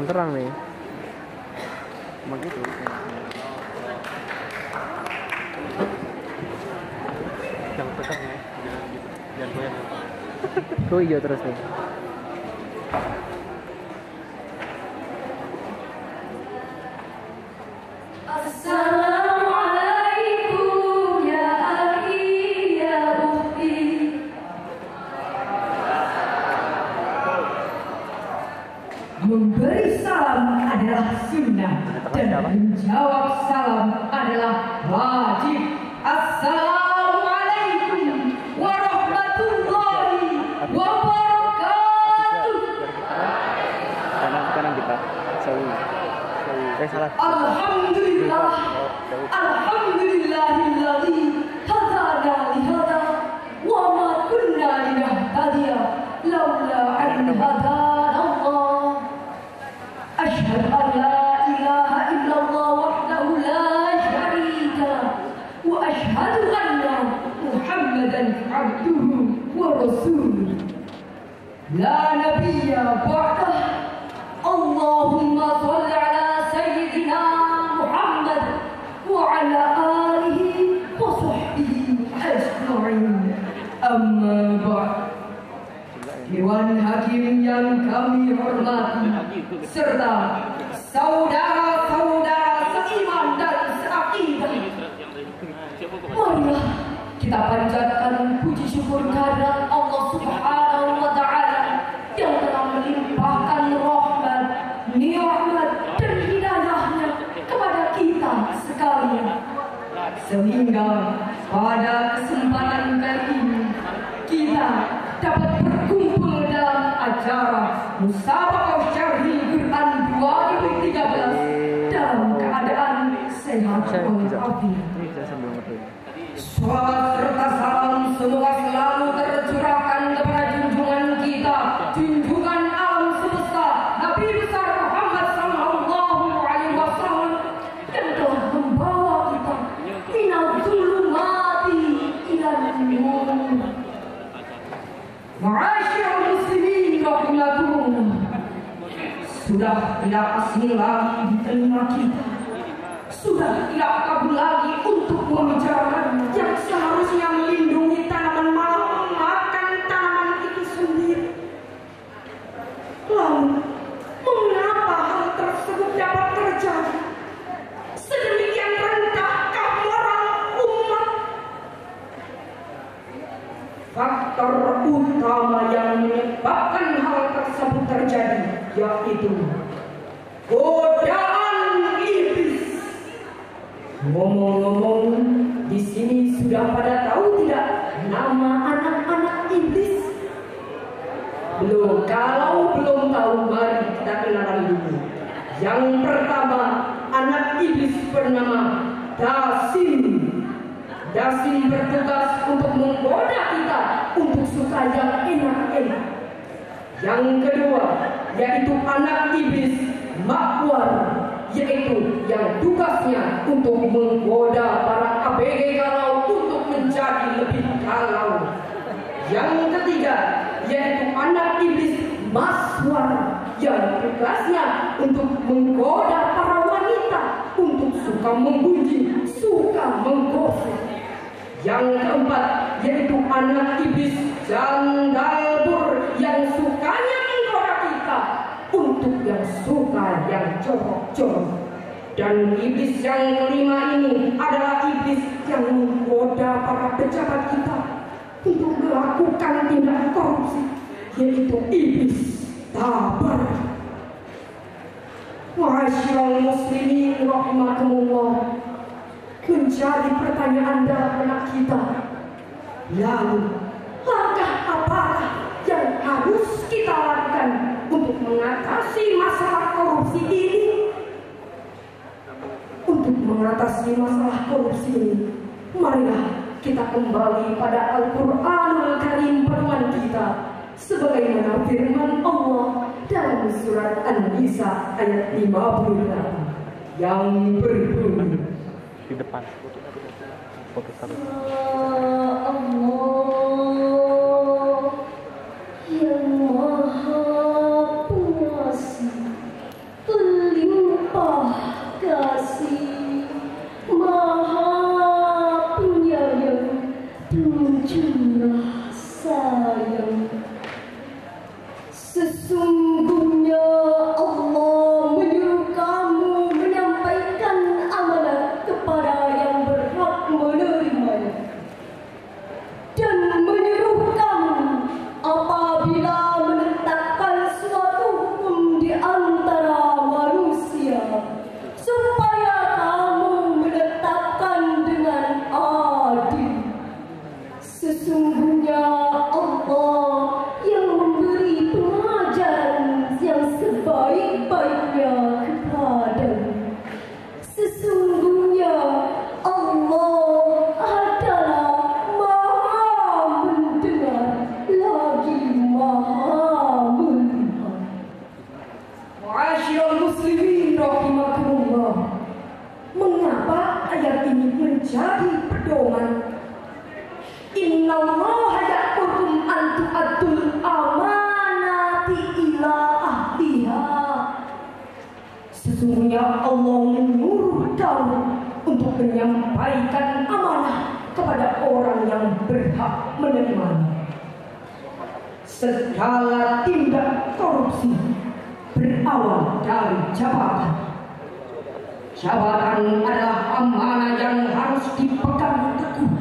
terang nih. Begitu. Jangan tekan ya, jangan goyang. Tuh hijau terus nih. Assalamualaikum ya akhi ya ukhti. Memberi salam adalah sunnah dan menjawab salam adalah wajib. Assalamualaikum warahmatullahi wabarakatuh. Kanan kita. Salah. Alhamdulillah. Alhamdulillahilladzi hadana li hada wa ma kunna linahtadiya laula an hadana Allah. Asyhadu an la ilaha illallah wahdahu la syarika lah wa asyhadu anna Muhammadan abduhu wa rasuluh. La nabiyya ba'dah. Allahumma shalli ala sayyidina Muhammad wa ala alihi wa sahbihi ajma'in. Amma ba'd. Dewan Hakim yang kami hormati serta saudara-saudara seiman dan seakidah, marilah kita panjatkan puji syukur kehadirat Allah Subhanahu wa Ta'ala yang telah melimpahkan rahmat, nikmat dan hidayahnya kepada kita sekalian, sehingga pada kesempatan kali ini kita dapat berkumpul dalam acara Musabaqah Syarhil Quran 2013 dalam keadaan sehat walafiat. Salawat serta salam semoga selalu tercurahkan kepada junjungan kita, junjungan alam semesta, Nabi besar Muhammad sallallahu alaihi wasallam yang telah membawa kita minal zulumati ilal nur. Ma'asyiral muslimin rahimakumullah. Sudah tidak asing lagi di telinga kita, sudah tidak kabur lagi untuk membicarakan yang seharusnya melindungi tanaman malah memakan tanaman itu sendiri. Lalu, mengapa hal tersebut dapat terjadi? Sedemikian rendahkah moral umat? Faktor utama yang menyebabkan hal tersebut terjadi yaitu godaan iblis. Ngomong-ngomong, di sini sudah pada tahu tidak nama anak-anak iblis? Belum. Kalau belum tahu, mari kita kenalan dulu. Yang pertama, anak iblis bernama Dasim. Dasim bertugas untuk menggoda kita untuk suka yang enak-enak. Yang kedua, yaitu anak iblis Makwar, yaitu yang tugasnya untuk menggoda para ABG galau untuk menjadi lebih galau. Yang ketiga, yaitu anak iblis Maswar, yang tugasnya untuk menggoda para wanita untuk suka menggunjing, suka menggosip. Yang keempat, yaitu anak iblis Jandalbur, yang sukanya menggoda kita untuk yang suka yang jorok-jorok. Dan iblis yang kelima ini adalah iblis yang menggoda para pejabat kita untuk melakukan tindak korupsi, yaitu iblis Tabar. Ma'asyiral muslimin rahimakumullah. Menjadi pertanyaan dalam benak kita, lalu langkah apakah yang harus kita lakukan untuk mengatasi masalah korupsi ini? Untuk mengatasi masalah korupsi ini, marilah kita kembali pada Al-Quranul Karim pedoman kita, sebagaimana firman Allah dalam surat An-Nisa ayat 58 yang berbunyi, di depan foto satu. Allah yang Maha Pengasih Sesungguhnya Allah menyuruh kamu untuk menyampaikan amanah kepada orang yang berhak menerimanya. Segala tindak korupsi berawal dari jabatan. Jabatan adalah amanah yang harus dipegang teguh.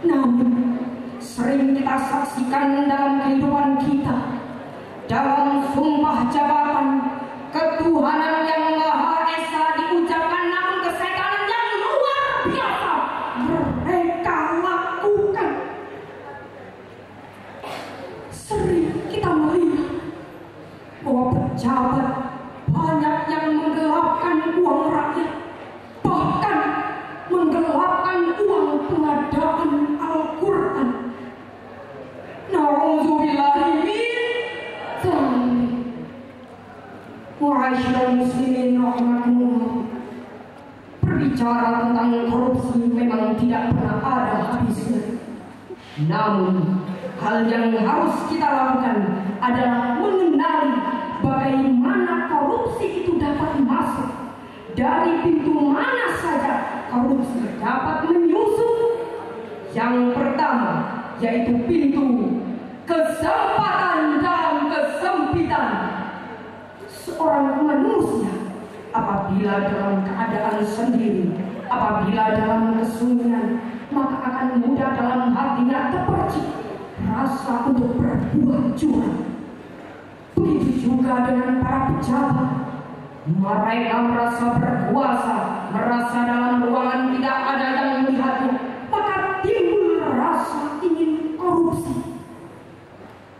Namun sering kita saksikan dalam kehidupan kita, dalam sumpah jabatan, ketuhanan yang Maha Esa diucapkan, namun kesetanan yang luar biasa mereka lakukan. Sering kita melihat bahwa pejabat banyak yang menggelapkan uang rakyat, bahkan menggelapkan uang pengadaan Al-Quran. Na'udzubillahi min dzalik. Ma'asyiral muslimin rahimakumullah. Berbicara tentang korupsi memang tidak pernah ada habisnya. Namun hal yang harus kita lakukan adalah mengenali bagaimana korupsi itu dapat masuk, dari pintu mana saja korupsi dapat menyusup. Yang pertama yaitu pintu kesempatan dan kesempitan. Seorang manusia apabila dalam keadaan sendiri, apabila dalam kesunyian, maka akan mudah dalam hatinya terpercik rasa untuk berbuat curang. Begitu juga dengan para pejabat. Mereka merasa berkuasa, merasa dalam ruangan tidak ada yang melihatnya, maka timbul rasa ingin korupsi.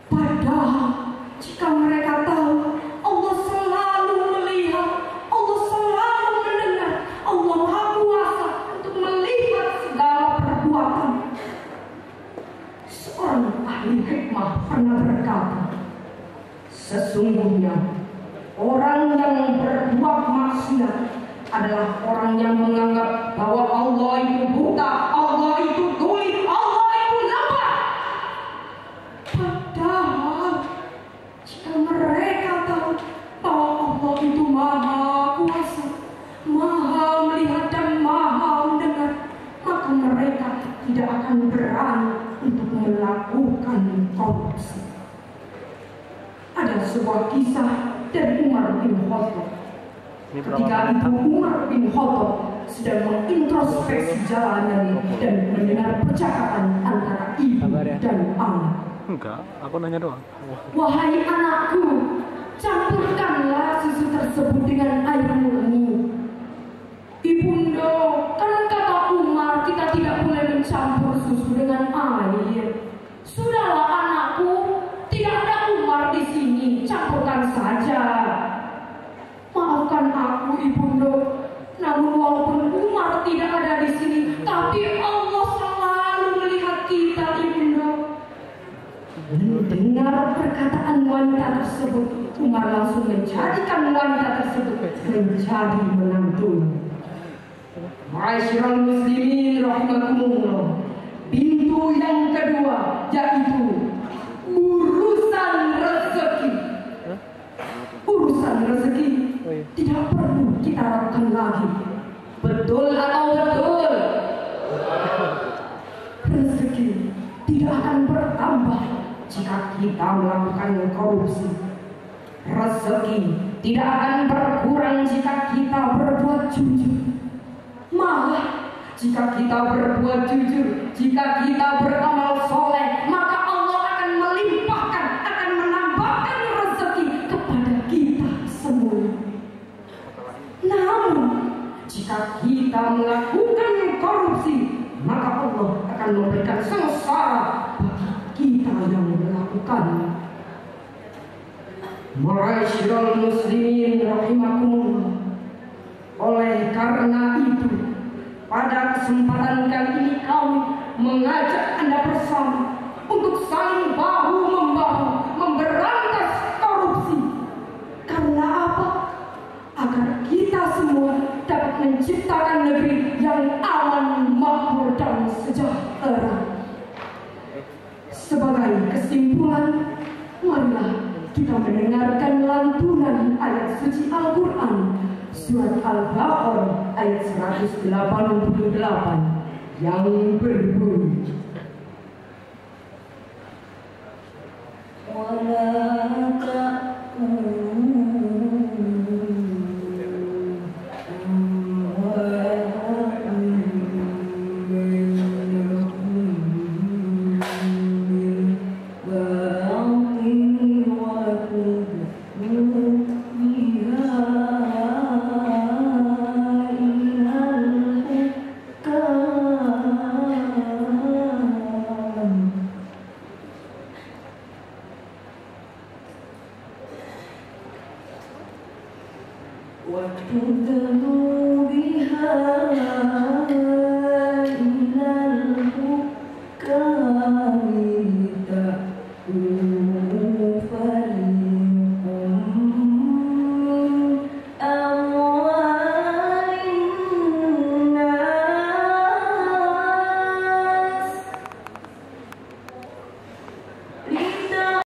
Padahal jika mereka tahu Allah selalu melihat, Allah selalu mendengar, Allah Maha Kuasa untuk melihat segala perbuatan. Seorang ahli hikmah pernah berkata, sesungguhnya orang yang berbuat maksiat adalah orang yang menganggap bahwa Allah itu buta, Allah itu tuli, Allah itu lambat. Padahal jika mereka tahu bahwa Allah itu Maha Kuasa, Maha melihat dan Maha mendengar, maka mereka tidak akan berani untuk melakukan korupsi. Ada sebuah kisah dari Umar bin Khattab. Ketika itu Umar bin Khattab sedang mengintrospeksi jalanan dan mendengar percakapan antara ibu dan anak. Enggak, aku nanya doang. Wahai anakku, campurkanlah susu tersebut dengan air murni. Ibunda, kan kata Umar kita tidak boleh mencampur susu dengan air. Sudahlah anakku, tidak ada Umar di sini, campurkan saja. Maafkan aku ibunda, namun walaupun Umar tidak ada di sini, tapi Allah selalu melihat kita ibunda. Mendengar perkataan wanita tersebut, Umar langsung menjadikan wanita tersebut menjadi menantunya. Ma'asyiral muslimin rahimakumullah. Pintu yang kedua yaitu urusan rezeki. Urusan rezeki tidak perlu kita lakukan lagi. Betul atau betul? Rezeki tidak akan bertambah jika kita melakukan korupsi. Rezeki tidak akan berkurang jika kita berbuat jujur. Malah jika kita berbuat jujur, jika kita beramal soleh, maka Allah akan melimpahkan, akan menambahkan rezeki kepada kita semua. Namun jika kita melakukan korupsi, maka Allah akan memberikan sengsara bagi kita yang melakukannya. Ma'asyiral muslimin rahimakumullah. Oleh karena itu, pada kesempatan kali ini kami mengajak Anda bersama untuk saling bahu-membahu memberantas korupsi. Karena apa? Agar kita semua dapat menciptakan negeri yang aman, makmur dan sejahtera. Sebagai kesimpulan, marilah kita mendengarkan lantunan ayat suci Al-Quran Surat Al-Baqarah ayat 188 yang berbunyi وَتُدْلُوا بِهَا